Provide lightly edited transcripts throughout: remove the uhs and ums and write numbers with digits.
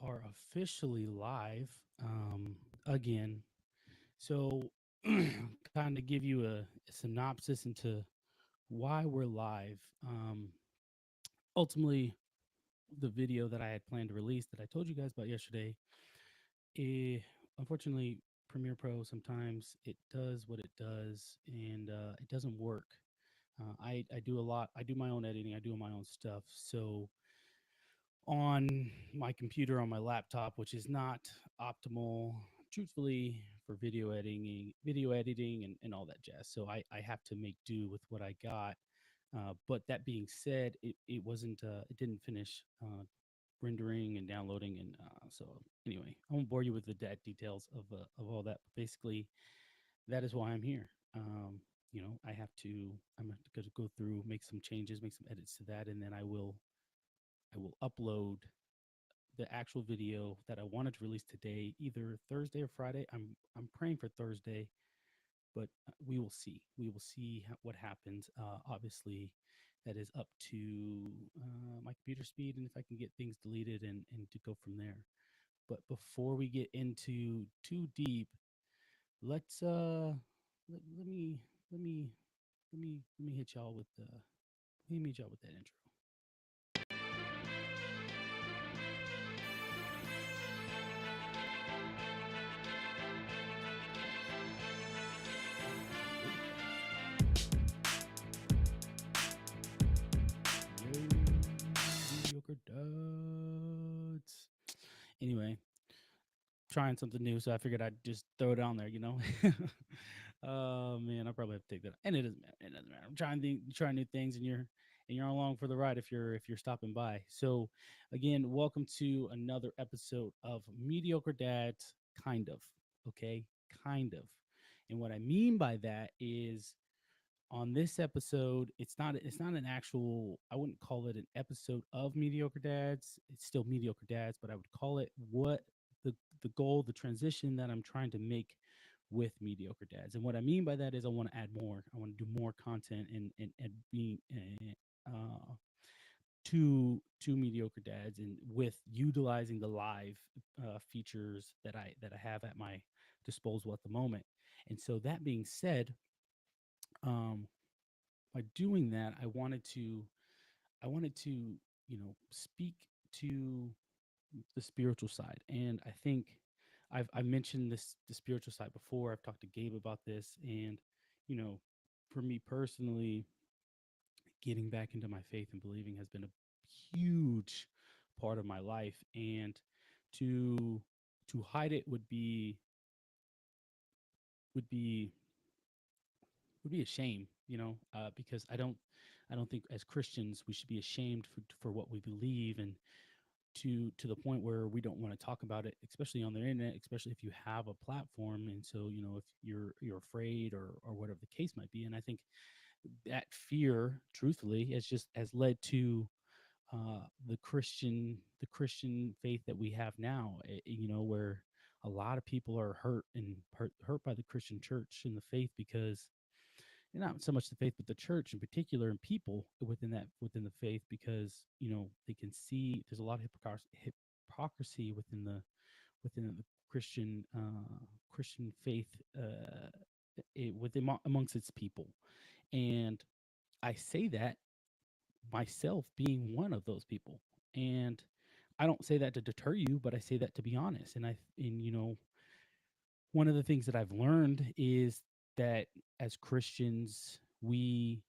are officially live again. So, kind of give you a synopsis into why we're live. Ultimately, the video that I had planned to release that I told you guys about yesterday, eh, unfortunately, Premiere Pro sometimes it does what it does and it doesn't work. I do a lot. I do my own editing. I do my own stuff. So on my computer on my laptop, which is not optimal, truthfully, for video editing and all that jazz. So I have to make do with what I got. But that being said, it wasn't it didn't finish rendering and downloading, and so anyway, I won't bore you with the details of all that. But basically, that is why I'm here. I have to. I'm going to go through, make some changes, make some edits to that, and then I will upload the actual video that I wanted to release today, either Thursday or Friday. I'm praying for Thursday, but we will see. We will see what happens. Obviously, that is up to my computer speed and if I can get things deleted and to go from there. But before we get into too deep, let's let me let me let me hit y'all with the let me hit y'all with that intro. Yo, mediocre duds. Anyway, trying something new, so I figured I'd just throw it on there. Oh man, I probably have to take that. And it doesn't matter. It doesn't matter. I'm trying new things, and you're along for the ride if you're stopping by. So, again, welcome to another episode of Mediocre Dads. Kind of, okay, kind of. And what I mean by that is on this episode, it's not an actual. I wouldn't call it an episode of Mediocre Dads. It's still Mediocre Dads, but I would call it what the goal, the transition that I'm trying to make with Mediocre Dads. And what I mean by that is I want to add more. I want to do more content and be to Mediocre Dads, and with utilizing the live features that I have at my disposal at the moment. And so that being said, um, by doing that, I wanted to speak to the spiritual side, and I think I mentioned this the spiritual side before. I've talked to Gabe about this, and you know, for me personally, getting back into my faith and believing has been a huge part of my life, and to hide it would be would be a shame, because I don't think as Christians we should be ashamed for what we believe, and to the point where we don't want to talk about it, especially on the internet, especially if you have a platform. And so, if you're afraid or whatever the case might be. And I think that fear, truthfully, has led to the Christian faith that we have now. Where a lot of people are hurt by the Christian church and the faith, because not so much the faith, but the church in particular, and people within the faith, because they can see there's a lot of hypocrisy within the Christian faith, amongst its people. And I say that myself being one of those people, and I don't say that to deter you, but I say that to be honest. And one of the things that I've learned is that as Christians, we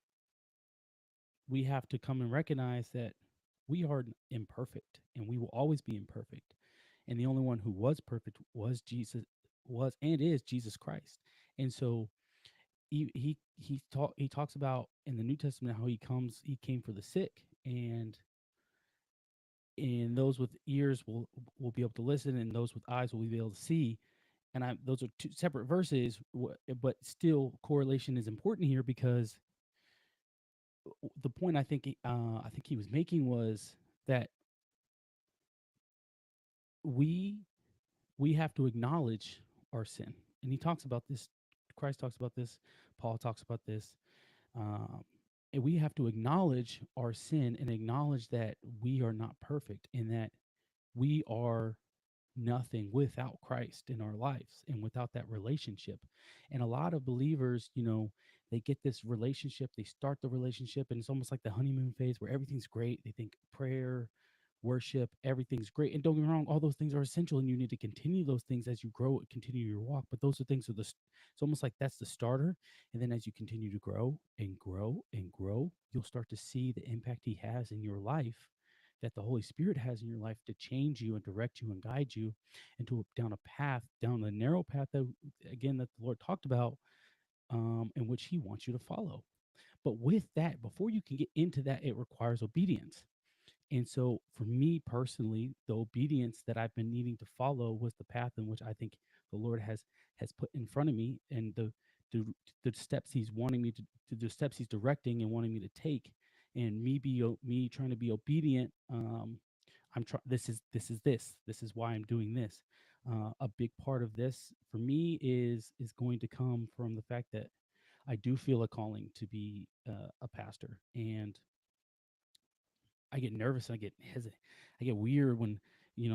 have to come and recognize that we are imperfect and we will always be imperfect. And the only one who was perfect was and is Jesus Christ. And so he talks about in the New Testament how he came for the sick, and those with ears will be able to listen, and those with eyes will be able to see. And those are two separate verses, but still correlation is important here, because the point I think he was making was that we we have to acknowledge our sin. And he talks about this. Christ talks about this. Paul talks about this. Um, and we have to acknowledge our sin and acknowledge that we are not perfect, and that we are nothing without Christ in our lives and without that relationship. And a lot of believers, they get this relationship, they start the relationship, and it's almost like the honeymoon phase where everything's great. They think prayer, worship, everything's great. And don't get me wrong, all those things are essential, and you need to continue those things as you grow, continue your walk. But those are things are it's almost like that's the starter. And then as you continue to grow and grow and grow, you'll start to see the impact he has in your life, that the Holy Spirit has in your life to change you and direct you and guide you into down a path, down the narrow path that again that the Lord talked about, in which He wants you to follow. But with that, before you can get into that, it requires obedience. And so for me personally, the obedience that I've been needing to follow was the path in which I think the Lord has put in front of me, and the, the steps He's wanting me to the steps He's directing and wanting me to take, and me trying to be obedient. I'm trying. This is why I'm doing this. A big part of this for me is going to come from the fact that I do feel a calling to be a pastor, and I get nervous. I get hesitant. I get weird when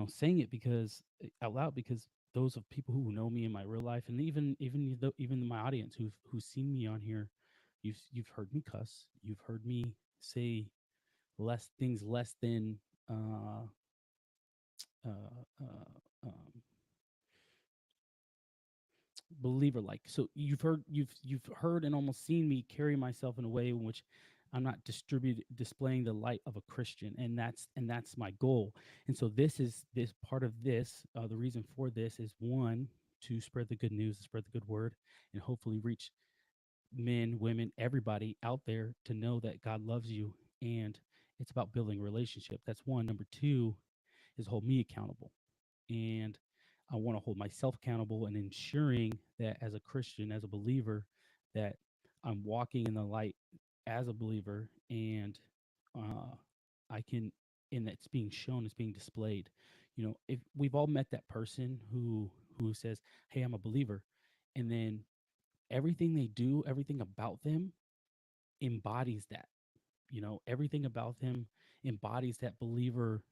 saying it because out loud, because those of people who know me in my real life, and even my audience who've seen me on here, you've heard me cuss. You've heard me say less than uh, uh, um, believer like. So you've heard and almost seen me carry myself in a way in which I'm not displaying the light of a Christian, and that's my goal. And so this part of this, the reason for this is, one, to spread the good news, to spread the good word, and hopefully reach men, women, everybody out there to know that God loves you, and it's about building a relationship. That's one. Number two is hold me accountable, and I want to hold myself accountable and ensuring that as a Christian, as a believer, that I'm walking in the light as a believer, and uh, I can, and that's being shown, it's being displayed. If we've all met that person who says, "Hey, I'm a believer," and then everything they do, everything about them embodies that. Everything about them embodies that believer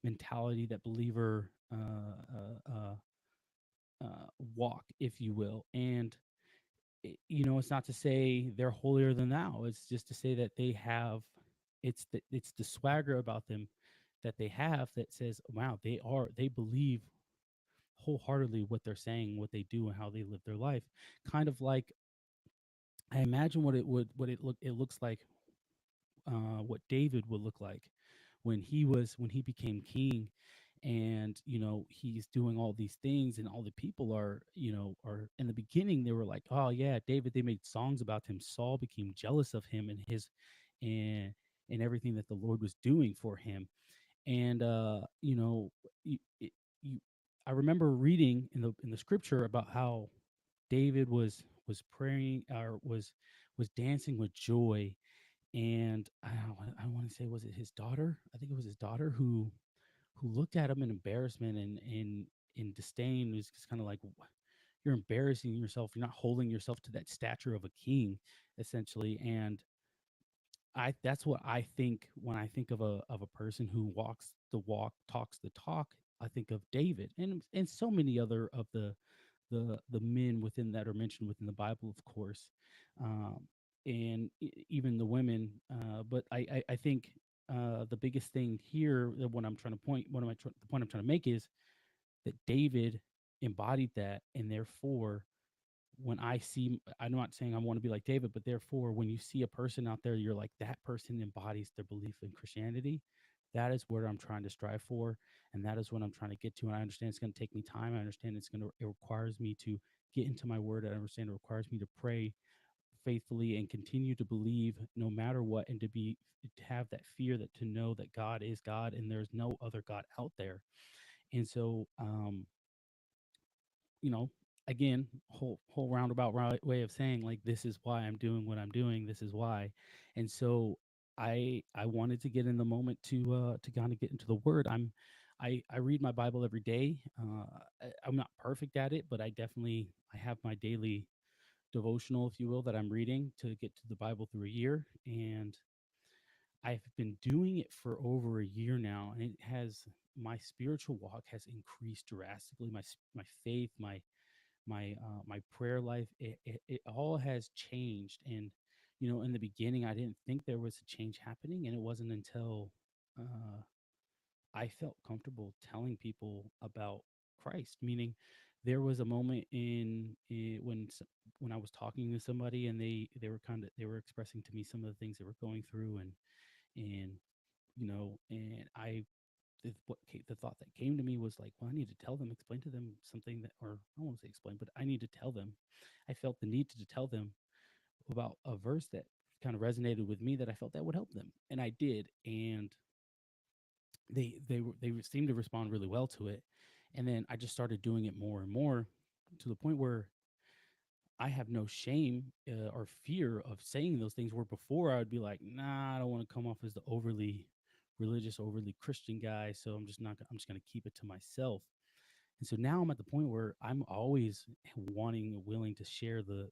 mentality, that believer walk, if you will. And it's not to say they're holier than thou. It's just to say that they have, it's the swagger about them that they have that says, wow, they believe wholeheartedly what they're saying, what they do, and how they live their life. Kind of like, I imagine what it looks like, what David would look like when he became king, and he's doing all these things, and all the people are in the beginning, they were like, oh yeah, David, they made songs about him. Saul became jealous of him and and everything that the Lord was doing for him. And you, it- you I remember reading in the scripture about how David was praying, or was dancing with joy. And I want to say, was it his daughter? I think it was his daughter who looked at him in embarrassment and in disdain. It was just kind of like, you're embarrassing yourself. You're not holding yourself to that stature of a king, essentially. And I that's what I think when I think of a person who walks the walk, talks the talk. I think of David and so many other of the men within that are mentioned within the Bible, of course, um, and even the women. But I think the biggest thing here, what I'm trying to point, the point I'm trying to make is that David embodied that, and therefore, when I'm not saying I want to be like David, but therefore, when you see a person out there, you're like, that person embodies their belief in Christianity. That is where I'm trying to strive for, and that is what I'm trying to get to. And I understand it's going to take me time. I understand it requires me to get into my word. I understand it requires me to pray faithfully and continue to believe no matter what, and to have that fear, that to know that God is God and there's no other God out there. And so, you know, again, whole roundabout way of saying, like, this is why I'm doing what I'm doing. This is why. And so I wanted to get in the moment to kind of get into the word. I read my Bible every day. I'm not perfect at it, but I have my daily devotional, if you will, that I'm reading to get to the Bible through a year. And I've been doing it for over a year now, and it has my spiritual walk has increased drastically. My faith, my prayer life, it all has changed. And in the beginning, I didn't think there was a change happening, and it wasn't until uh, I felt comfortable telling people about Christ. Meaning, there was a moment when I was talking to somebody, and they were expressing to me some of the things they were going through, and and the thought that came to me was like, well, I need to tell them, explain to them something that, or I won't say explain, but I need to tell them. I felt the need to tell them about a verse that kind of resonated with me, that I felt that would help them, and I did. And they seemed to respond really well to it. And then I just started doing it more and more, to the point where I have no shame or fear of saying those things. Where before I would be like, nah, I don't want to come off as the overly religious, overly Christian guy, so I'm just not. I'm just going to keep it to myself. And so now I'm at the point where I'm always wanting and willing to share the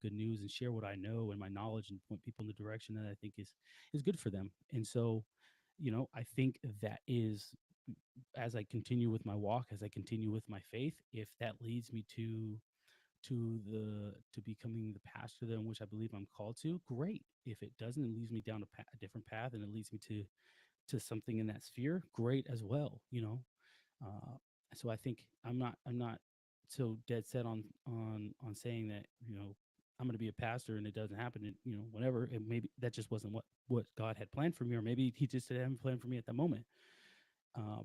good news and share what I know and my knowledge, and point people in the direction that I think is good for them. And so, I think that is, as I continue with my walk, as I continue with my faith, if that leads me to becoming the pastor that in which I believe I'm called to, great. If it doesn't, it leads me down a different path, and it leads me to something in that sphere, great as well. Uh, so I think I'm not so dead set on saying that I'm going to be a pastor and it doesn't happen. And whenever, it maybe that just wasn't what God had planned for me, or maybe He just didn't plan for me at that moment.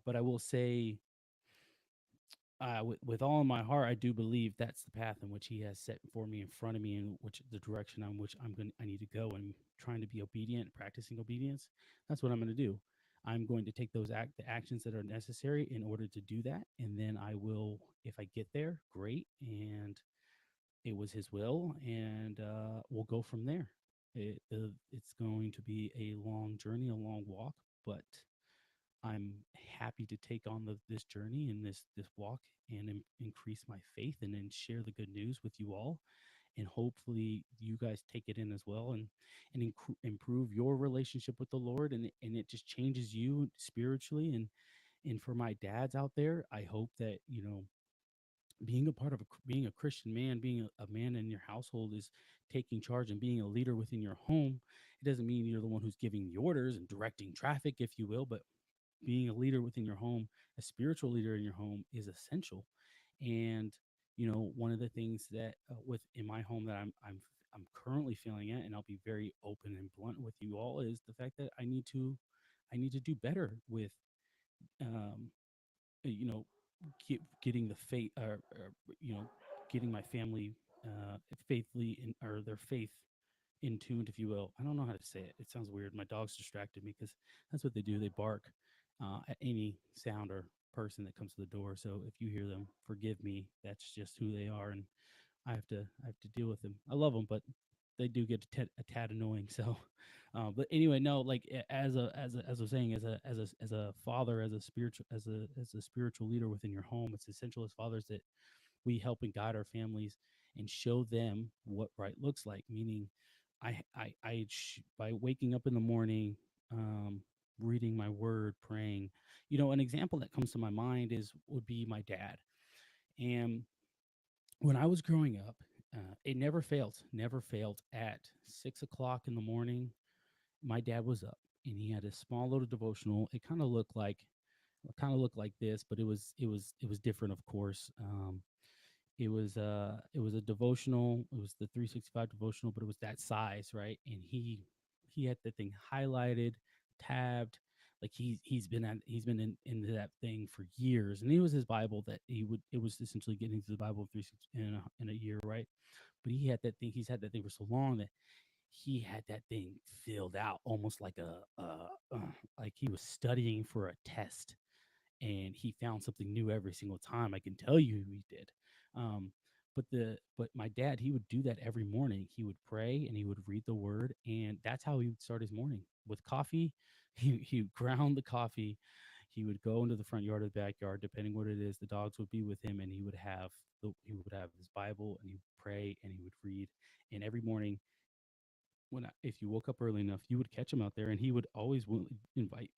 But I will say, with all of my heart, I do believe that's the path in which He has set for me, in front of me, and which the direction on which I need to go, and trying to be obedient, practicing obedience. That's what I'm going to do. I'm going to take the actions that are necessary in order to do that, and then I will, if I get there, great, and it was His will, and we'll go from there. It's going to be a long journey, a long walk, but I'm happy to take on this journey and this walk, and increase my faith, and then share the good news with you all, and hopefully you guys take it in as well, and improve your relationship with the Lord, and it just changes you spiritually. And for my dads out there, I hope that being a part of being a Christian man, being a man in your household, is taking charge and being a leader within your home. It doesn't mean you're the one who's giving the orders and directing traffic, if you will, but being a leader within your home, a spiritual leader in your home, is essential. And one of the things that with in my home that I'm currently feeling it, and I'll be very open and blunt with you all, is the fact that I need to do better with um, you know getting the faith, or getting my family faithfully in, or their faith in tuned, if you will. I don't know how to say it. It sounds weird. My dogs distracted me, because that's what they do. They bark at any sound or person that comes to the door. So if you hear them, forgive me. That's just who they are, and I have to deal with them. I love them, but they do get a tad annoying. So, but anyway, no, like, as I was saying, as a father, as a spiritual leader within your home, it's essential as fathers that we help and guide our families and show them what right looks like. Meaning, by waking up in the morning, reading my word, praying. An example that comes to my mind would be my dad. And when I was growing up, it never failed. At 6 o'clock in the morning, my dad was up, and he had a small little devotional. It kind of looked like this, but it was different, of course. It was a devotional. It was the 365 devotional, but it was that size, right? And he had the thing highlighted, tabbed, like into that thing for years. And it was his Bible that it was essentially getting to the Bible in a year, right? But he's had that thing for so long that he had that thing filled out, almost like he was studying for a test, and he found something new every single time. I can tell you he did. Um, but my dad, he would do that every morning. He would pray and he would read the word, and that's how he would start his morning, with coffee. He would ground the coffee. He would go into the front yard or the backyard, depending what it is. The dogs would be with him, and he would have his Bible, and he would pray and he would read. And every morning, if you woke up early enough, you would catch him out there, and he would always invite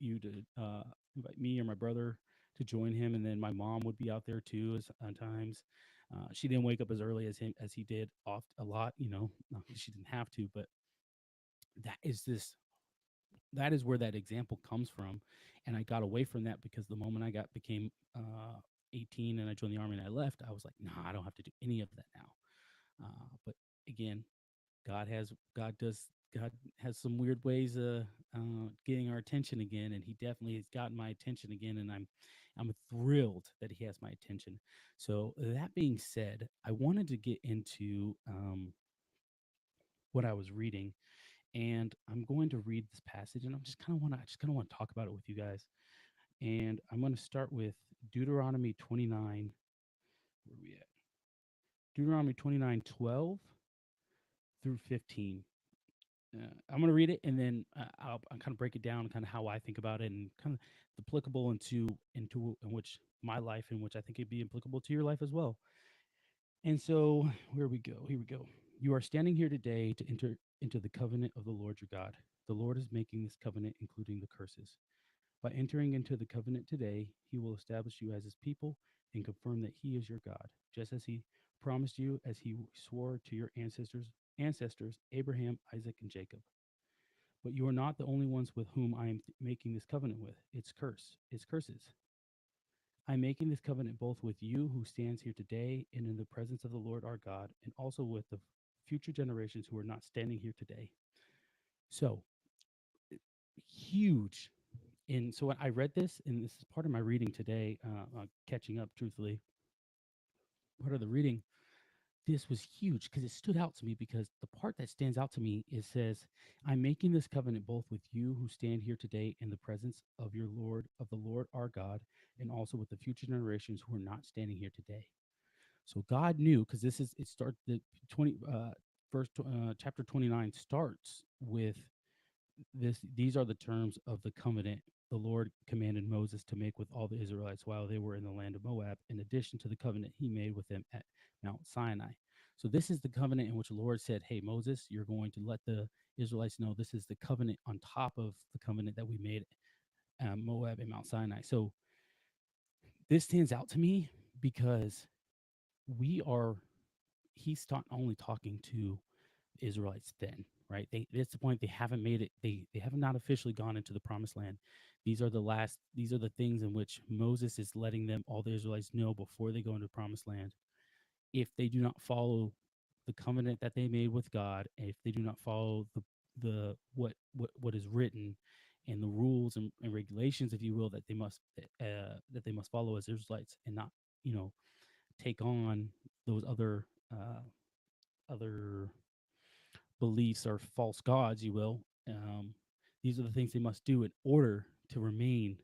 me or my brother. to join him, and then my mom would be out there too as on times. She didn't wake up as early as him as he did oft a lot, she didn't have to, but that is this that is where that example comes from. And I got away from that because the moment I got became 18 and I joined the army and I left, I was like, nah, I don't have to do any of that now. But again, God has some weird ways of getting our attention again, and He definitely has gotten my attention again, and I'm thrilled that He has my attention. So that being said, I wanted to get into what I was reading, and I'm going to read this passage, and I just kind of want to talk about it with you guys, and I'm going to start with Deuteronomy 29. Where are we at? Deuteronomy 29:12 through 15. I'm going to read it, and then I'll kind of break it down, kind of how I think about it, and kind of applicable into in which my life, in which I think it'd be applicable to your life as well. And so, where we go? Here we go. You are standing here today to enter into the covenant of the Lord your God. The Lord is making this covenant, including the curses. By entering into the covenant today, He will establish you as His people and confirm that He is your God, just as He promised you, as He swore to your ancestors Abraham, Isaac, and Jacob. But you are not the only ones with whom I am making this covenant with. It's curses. I'm making this covenant both with you who stands here today and in the presence of the Lord our God, and also with the future generations who are not standing here today. So huge. And so when I read this, and this is part of my reading today, catching up truthfully, part of the reading, this was huge because it stood out to me, because the part that stands out to me is says, I'm making this covenant both with you who stand here today in the presence of the Lord our God, and also with the future generations who are not standing here today. So God knew, because it starts the 20 verse chapter 29 starts with these are the terms of the covenant the Lord commanded Moses to make with all the Israelites while they were in the land of Moab, in addition to the covenant he made with them at Mount Sinai. So this is the covenant in which the Lord said, hey, Moses, you're going to let the Israelites know this is the covenant on top of the covenant that we made at Moab and Mount Sinai. So this stands out to me because we are, he's not only talking to Israelites then, right? That's the point. They haven't made it. They have not officially gone into the promised land. These are the things in which Moses is letting them, all the Israelites, know before they go into the promised land. If they do not follow the covenant that they made with God, and if they do not follow the what is written and the rules and regulations, if you will, that they must follow as Israelites, and not, you know, take on those other beliefs or false gods, you will. These are the things they must do in order to remain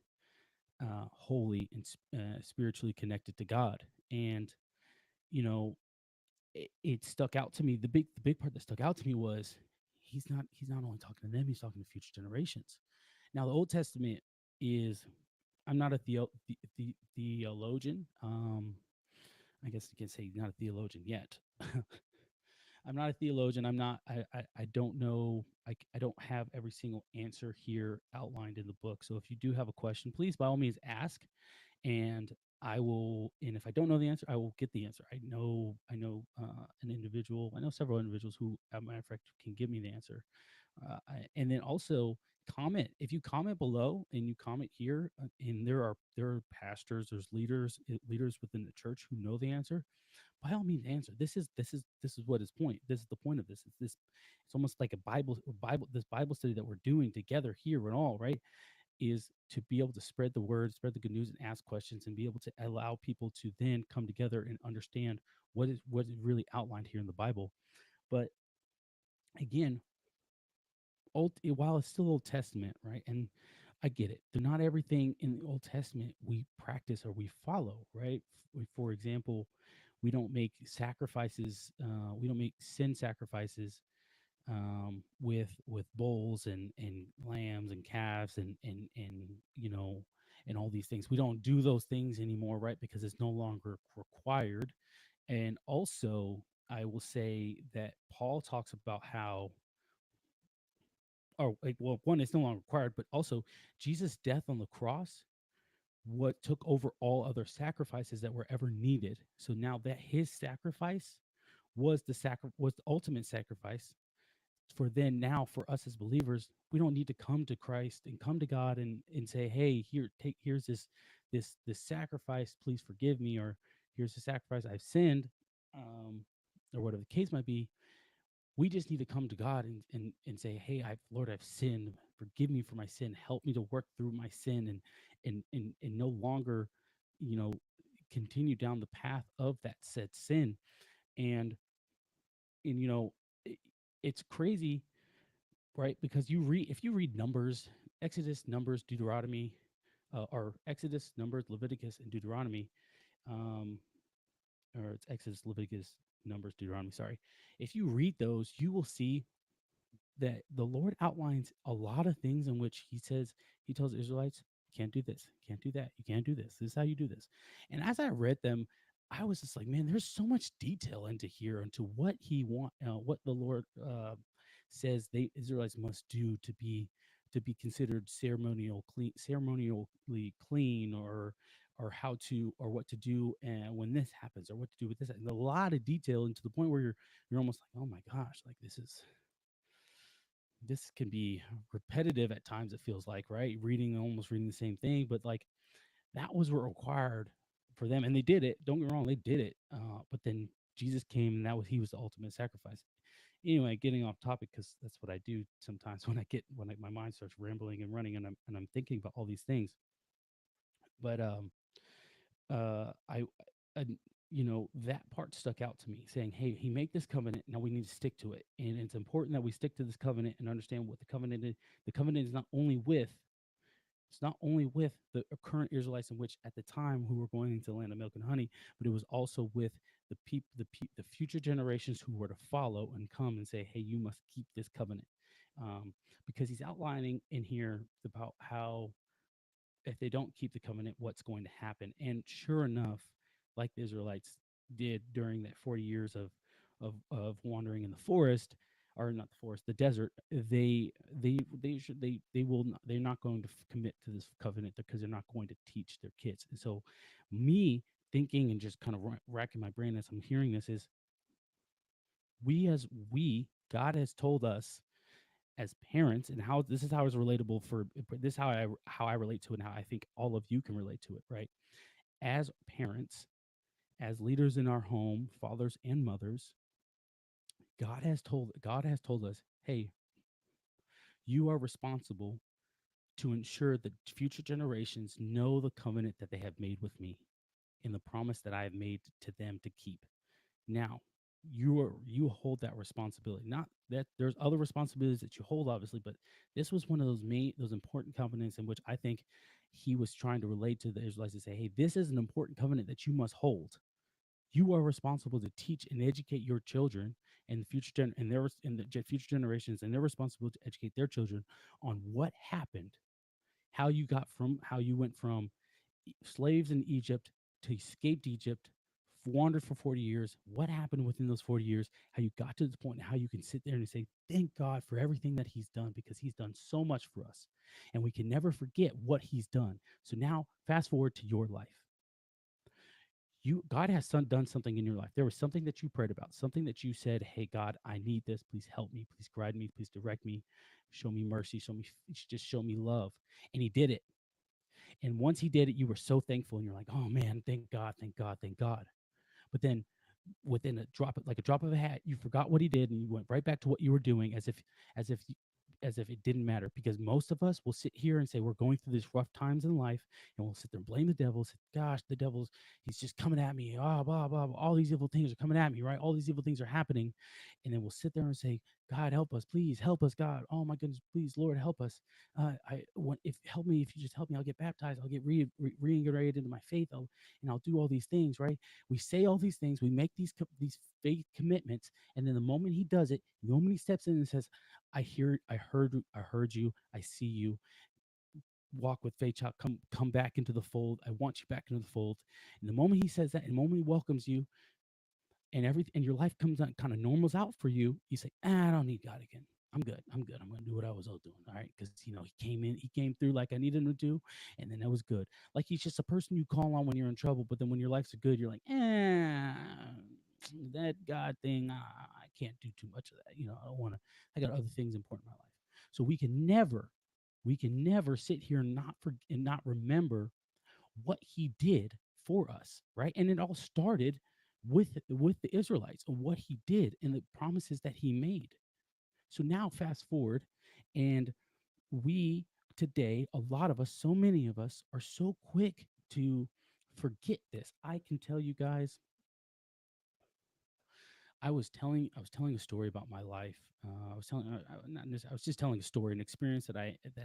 holy and spiritually connected to God. And you know, it stuck out to me. The big part that stuck out to me was he's not only talking to them; he's talking to future generations. Now, the Old Testament is. I'm not a theologian. I guess you can say not a theologian yet. I'm not a theologian. I don't know. I don't have every single answer here outlined in the book. So if you do have a question, please by all means ask, and I will. And if I don't know the answer, I will get the answer. I know several individuals who, as a matter of fact, can give me the answer. And then also comment. If you comment below and you comment here, and there are pastors, there's leaders within the church who know the answer, by all means answer. This is what his point. This is the point of this. It's almost like a Bible study that we're doing together here and all, right? Is to be able to spread the word, spread the good news, and ask questions, and be able to allow people to then come together and understand what is really outlined here in the Bible. But again, while it's still Old Testament, right? And I get it. They're not everything in the Old Testament we practice or we follow, right? For example, we don't make sacrifices. We don't make sin sacrifices with bulls and lambs and calves and and all these things. We don't do those things anymore, right? Because it's no longer required. And also, I will say that Paul talks about how, or like, well, one, it's no longer required, but also Jesus' death on the cross what took over all other sacrifices that were ever needed. So now that his sacrifice was the ultimate sacrifice, for then now for us as believers, we don't need to come to Christ and come to God and say, hey, here's this sacrifice, please forgive me, or here's the sacrifice, I've sinned, um, or whatever the case might be. We just need to come to God and say, hey, Lord, I've sinned. Forgive me for my sin. Help me to work through my sin and no longer, you know, continue down the path of that said sin. And you know, it, it's crazy, right? Because if you read Numbers, Exodus, Numbers, Deuteronomy, or Exodus, Numbers, Leviticus, and Deuteronomy, um, or it's Exodus, Leviticus, Numbers, Deuteronomy. Sorry, if you read those, you will see that the Lord outlines a lot of things in which he tells the Israelites, you can't do this, you can't do that, you can't do this. This is how you do this. And as I read them, I was just like, man, there's so much detail into here, into what the Lord says they Israelites must do to be considered ceremonially clean, or how to, or what to do, and when this happens, or what to do with this. And a lot of detail, and to the point where you're almost like, oh my gosh, like this can be repetitive at times, it feels like, right? Almost reading the same thing, but like that was what required for them, and they did it. Don't get me wrong, they did it. But then Jesus came, and he was the ultimate sacrifice. Anyway, getting off topic, because that's what I do sometimes my mind starts rambling and running, and I'm thinking about all these things. But I, uh, that part stuck out to me, saying, "Hey, he made this covenant. Now we need to stick to it, and it's important that we stick to this covenant and understand what the covenant is. The covenant is not only with the current Israelites, in which at the time who were going into the land of milk and honey, but it was also with the future generations who were to follow and come and say, hey, you must keep this covenant." Because he's outlining in here about how if they don't keep the covenant, what's going to happen. And sure enough, like the Israelites did during that 40 years of wandering in the forest, or not the forest, the desert, they will not, they're not going to commit to this covenant, because they're not going to teach their kids. And so, me thinking and just kind of racking my brain as I'm hearing this is, God has told us as parents, and how this is how it's relatable for this, how I relate to it, and how I think all of you can relate to it, right? As parents, as leaders in our home, fathers and mothers, God has told us, hey, you are responsible to ensure that future generations know the covenant that they have made with me, and the promise that I have made to them to keep. Now, you hold that responsibility. Not that there's other responsibilities that you hold, obviously, but this was one of those important covenants in which I think he was trying to relate to the Israelites, to say, hey, this is an important covenant that you must hold. You are responsible to teach and educate your children, and the future generations, and they're responsible to educate their children on what happened, how you went from slaves in Egypt to escaped Egypt, wandered for 40 years, what happened within those 40 years, how you got to this point, and how you can sit there and say, thank God for everything that he's done, because he's done so much for us. And we can never forget what he's done. So now, fast forward to your life. God has done something in your life. There was something that you prayed about, something that you said, hey, God, I need this. Please help me. Please guide me. Please direct me. Show me mercy. Just show me love. And he did it. And once he did it, you were so thankful, and you're like, oh man, thank God, thank God, thank God. But then within like a drop of a hat, you forgot what he did, and you went right back to what you were doing, as if as if it didn't matter. Because most of us will sit here and say we're going through these rough times in life, and we'll sit there and blame the devil. Say, gosh, the devil's, he's just coming at me. Ah, blah, blah, blah. All these evil things are coming at me, right? All these evil things are happening. And then we'll sit there and say, God, help us, please help us, God. Oh my goodness, please, Lord, help us. I want, if help me, if you just help me, I'll get baptized. I'll get reintegrated into my faith. And I'll do all these things, right? We say all these things. We make these faith commitments, and then the moment he does it, the moment he steps in and says, I heard you, I see you. Walk with faith, child. Come back into the fold. I want you back into the fold. And the moment he says that, and the moment he welcomes you, and everything, and your life comes out, kind of normals out for you, you say, I don't need God again. I'm good. I'm good. I'm gonna do what I was all doing. All right, because he came through like I needed him to do, and then that was good. Like he's just a person you call on when you're in trouble, but then when your life's good, you're like, that God thing, I can't do too much of that. I don't want to. I got other things important in my life. So we can never sit here and not remember what he did for us, right? And it all started with the Israelites and what he did and the promises that he made. So now fast forward, and we today, a lot of us, so many of us are so quick to forget this. I can tell you guys, I was telling a story about my life. I was telling not necess- I was just telling a story, an experience that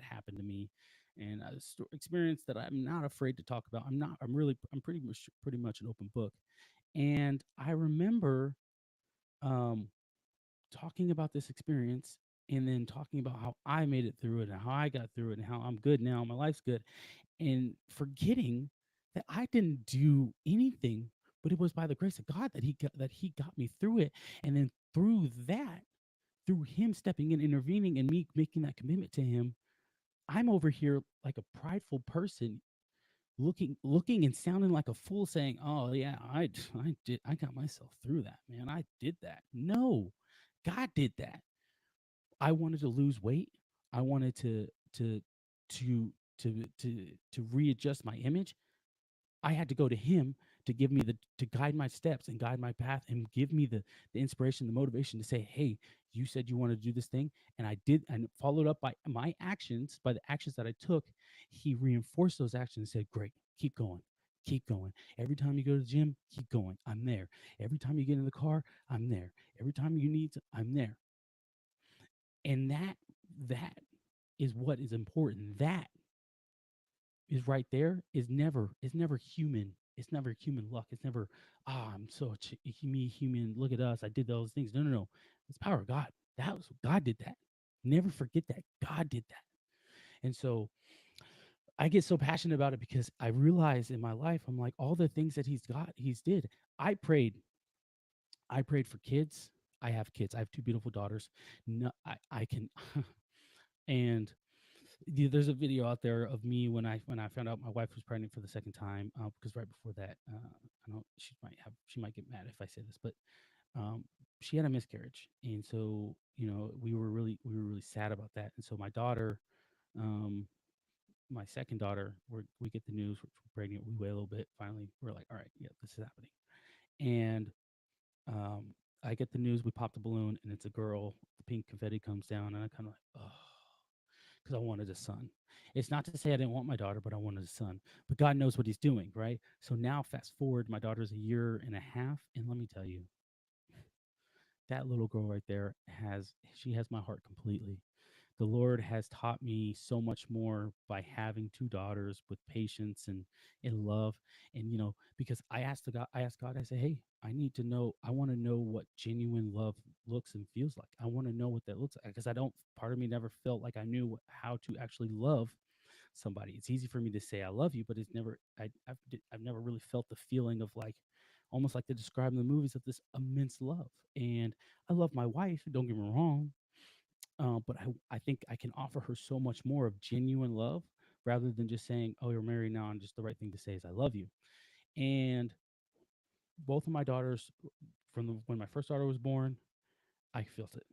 happened to me, and a experience that I'm not afraid to talk about. I'm pretty much an open book. And I remember um talking about this experience and then talking about how I made it through it and how I got through it and how I'm good now, my life's good, and forgetting that I didn't do anything, but it was by the grace of God that he got me through it. And then through him stepping in, intervening, and me making that commitment to him, I'm over here like a prideful person looking and sounding like a fool saying, "Oh yeah, I got myself through that, man. I did that." No, God did that. I wanted to lose weight. I wanted to to readjust my image. I had to go to him to give me to guide my steps and guide my path and give me the inspiration, the motivation to say, "Hey, you said you wanted to do this thing," and I did, and followed up by my actions, by the actions that I took. He reinforced those actions and said, "Great, keep going." Keep going. Every time you go to the gym, keep going. I'm there. Every time you get in the car, I'm there. Every time you need to, I'm there. And that is what is important. That is right there is never human. It's never human luck. It's never I'm so me human. Look at us. I did those things. No, no, no. It's power of God. That was God did that. Never forget that God did that. And so I get so passionate about it because I realize in my life I'm like all the things that he's did. I prayed. I prayed for kids. I have kids. I have two beautiful daughters. No, I can and there's a video out there of me when I found out my wife was pregnant for the second time, because right before that, I don't she might get mad if I say this, but um, she had a miscarriage, and so we were really sad about that. And so my daughter, um, my second daughter, we get the news we're pregnant. We wait a little bit. Finally, we're like, all right, yeah, this is happening. And um, I get the news. We pop the balloon, and it's a girl. The pink confetti comes down, and I kind of like, oh, because I wanted a son. It's not to say I didn't want my daughter, but I wanted a son. But God knows what He's doing, right? So now, fast forward, my daughter's a year and a half, and let me tell you, that little girl right there she has my heart completely. The Lord has taught me so much more by having two daughters with patience and love. And because I asked God, I say, hey, I need to know, I want to know what genuine love looks and feels like. I want to know what that looks like because I don't part of me never felt like I knew how to actually love somebody. It's easy for me to say I love you, but it's never I've never really felt the feeling of like almost like they describe in the movies of this immense love. And I love my wife, don't get me wrong, but I think I can offer her so much more of genuine love rather than just saying, "Oh, you're married now," and just the right thing to say is "I love you." And both of my daughters, when my first daughter was born, I felt it.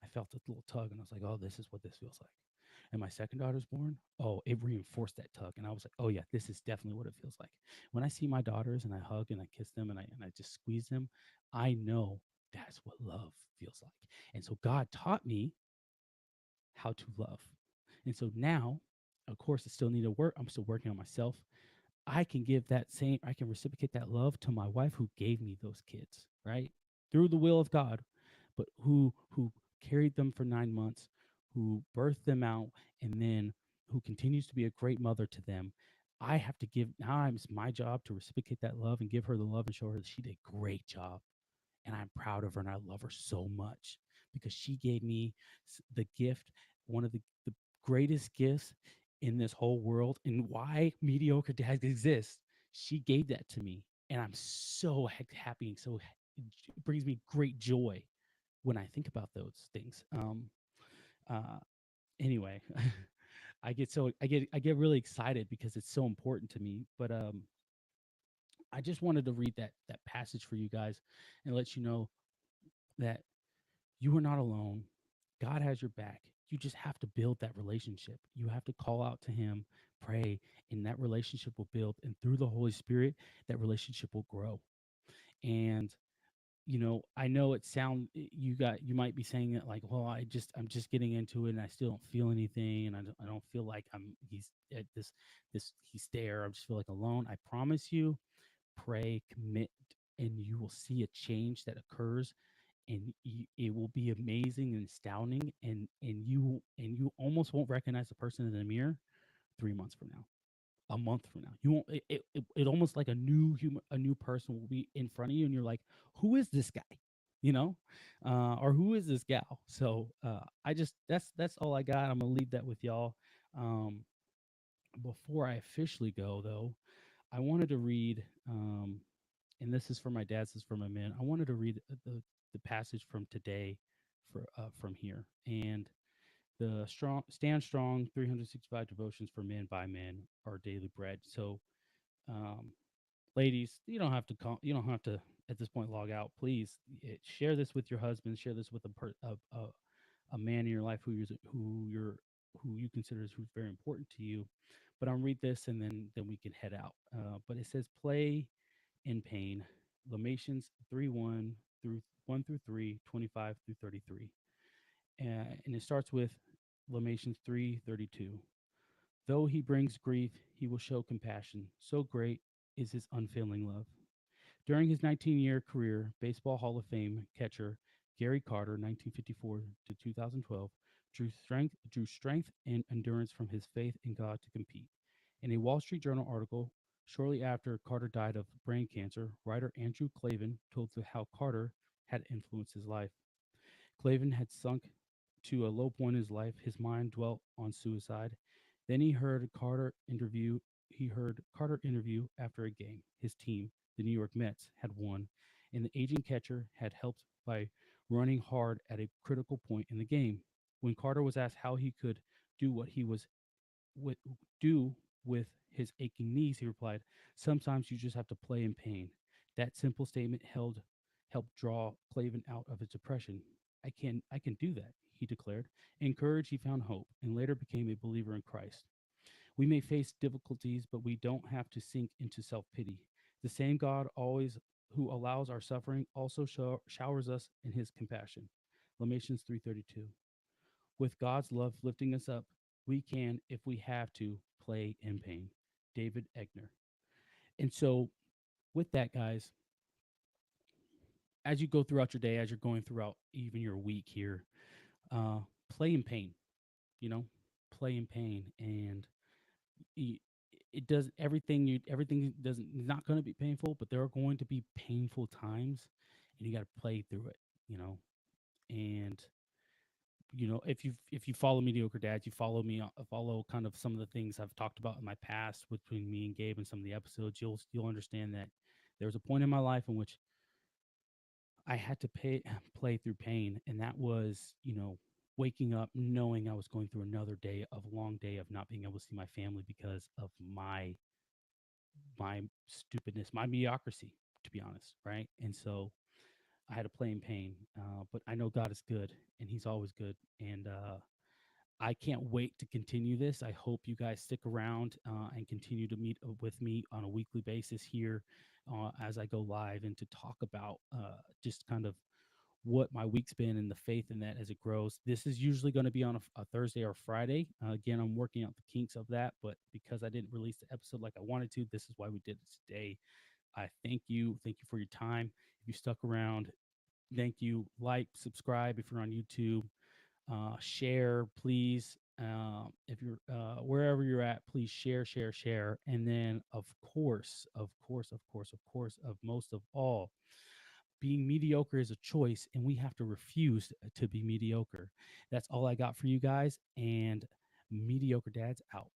I felt this little tug, and I was like, "Oh, this is what this feels like." And my second daughter's born. Oh, it reinforced that tug, and I was like, "Oh yeah, this is definitely what it feels like." When I see my daughters and I hug and I kiss them and I just squeeze them, I know that's what love feels like. And so God taught me how to love. And so now, of course, I still need to work. I'm still working on myself. I can reciprocate that love to my wife who gave me those kids, right? Through the will of God, but who carried them for 9 months, who birthed them out, and then who continues to be a great mother to them. I have to give now it's my job to reciprocate that love and give her the love and show her that she did a great job and I'm proud of her and I love her so much because she gave me the gift, one of the greatest gifts in this whole world, and why mediocre dads exist. She gave that to me, and I'm so happy and it brings me great joy when I think about those things. Uh, anyway, I get really excited because it's so important to me. But I just wanted to read that passage for you guys and let you know that you are not alone. God has your back. You just have to build that relationship. You have to call out to Him, pray, and that relationship will build. And through the Holy Spirit, that relationship will grow. And I know you might be saying it like, well, I'm just getting into it and I still don't feel anything and I don't feel like he's at he's there. I just feel like alone. I promise you, pray, commit, and you will see a change that occurs, and it will be amazing and astounding, and you almost won't recognize the person in the mirror 3 months from now, a month from now. You won't. It almost like a new person will be in front of you, and you're like, who is this guy? You know, or who is this gal? So I just that's all I got. I'm gonna leave that with y'all. Um, Before I officially go, though, I wanted to read, and this is for my dad, this is for my men. I wanted to read the passage from today, from here, and the stand strong 365 devotions for men by men, our daily bread. So, um, ladies, you don't have to at this point log out. Please share this with your husband. Share this with a man in your life who you consider who's very important to you. But I'll read this and then we can head out. But it says, "Play in pain." Lamentations 3:1 through 1 through 3, 25 through 33. And it starts with Lamentations 3:32. Though he brings grief, he will show compassion. So great is his unfailing love. During his 19-year career, Baseball Hall of Fame catcher Gary Carter, 1954 to 2012, drew strength and endurance from his faith in God to compete. In a Wall Street Journal article, shortly after Carter died of brain cancer, writer Andrew Clavin told how Carter had influenced his life. Clavin had sunk to a low point in his life. His mind dwelt on suicide. Then he heard Carter interview after a game. His team, the New York Mets, had won, and the aging catcher had helped by running hard at a critical point in the game. When Carter was asked how he could do what he was with, do with his aching knees, he replied, "Sometimes you just have to play in pain." That simple statement helped draw Clavin out of his depression. I can do that, he declared. Encouraged, he found hope and later became a believer in Christ. We may face difficulties, but we don't have to sink into self-pity. The same God always who allows our suffering also showers us in his compassion. Lamentations 3:32. With God's love lifting us up, we can, if we have to, play in pain. David Egner. And so, with that, guys, as you go throughout your day, as you're going throughout even your week here, play in pain. You know, play in pain, and y- it does everything doesn't not going to be painful, but there are going to be painful times, and you got to play through it. You know, and if you follow Mediocre Dads, you follow me, follow kind of some of the things I've talked about in my past between me and Gabe and some of the episodes. You'll understand that there was a point in my life in which I had to play through pain, and that was waking up knowing I was going through another day of long day of not being able to see my family because of my stupidness, my mediocrity, to be honest, right? And so I had to play in pain, but I know God is good, and He's always good, and I can't wait to continue this. I hope you guys stick around and continue to meet with me on a weekly basis here as I go live and to talk about just kind of what my week's been and the faith in that as it grows. This is usually going to be on a Thursday or Friday. Again, I'm working out the kinks of that, but because I didn't release the episode like I wanted to, this is why we did it today. I thank you. Thank you for your time. If you stuck around, thank you. Like, subscribe if you're on YouTube. Share, please. If you're wherever you're at, please share. And then, of most of all, being mediocre is a choice, and we have to refuse to be mediocre. That's all I got for you guys. And Mediocre Dads out.